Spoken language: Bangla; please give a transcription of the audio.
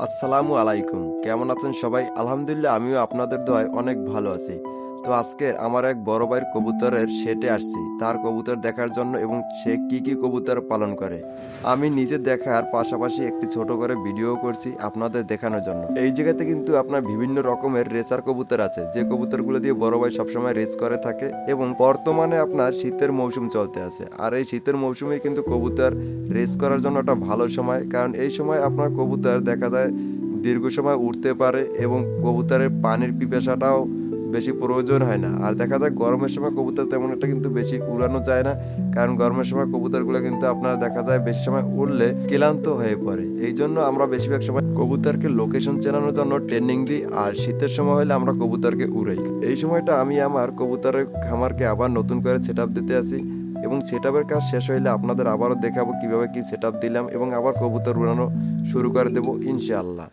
আসসালামু আলাইকুম, কেমন আছেন সবাই? আলহামদুলিল্লাহ, আমিও আপনাদের দোয়ায় অনেক ভালো আছি। তো আজকে আমার এক বড় ভাইয়ের কবুতরের শেডে আসছি তার কবুতর দেখার জন্য এবং সে কি কি কবুতর পালন করে। আমি নিজে দেখার পাশাপাশি একটি ছোট করে ভিডিও করছি আপনাদের দেখানোর জন্য। এই জায়গাতে কিন্তু আপনার বিভিন্ন রকমের রেসার কবুতর আছে, যে কবুতরগুলো দিয়ে বড় ভাই সবসময় রেস করে থাকে। এবং বর্তমানে আপনার শীতের মৌসুম চলতে আছে, আর এই শীতের মৌসুমে কিন্তু কবুতর রেস করার জন্য একটা ভালো সময়, কারণ এই সময় আপনার কবুতর দেখা যায় দীর্ঘ সময় উঠতে পারে এবং কবুতরের পানির পিপাসাটাও বেশি প্রয়োজন হয় না। আর দেখা যায় গরমের সময় কবুতর তেমন একটা কিন্তু বেশি উড়ানো যায় না, কারণ গরমের সময় কবুতরগুলো কিন্তু আপনার দেখা যায় বেশি সময় উড়লে ক্লান্ত হয়ে পড়ে। এই জন্য আমরা বেশিরভাগ সময় কবুতরকে লোকেশন চেনানোর জন্য ট্রেনিং দিই, আর শীতের সময় হলে আমরা কবুতরকে উড়াই। এই সময়টা আমি আমার কবুতরের খামারকে আবার নতুন করে সেট আপ দিতে আসি, এবং সেট আপের কাজ শেষ হইলে আপনাদের আবারও দেখাবো কিভাবে কি সেট আপ দিলাম, এবং আবার কবুতর উড়ানো শুরু করে দেবো ইনশাআল্লাহ।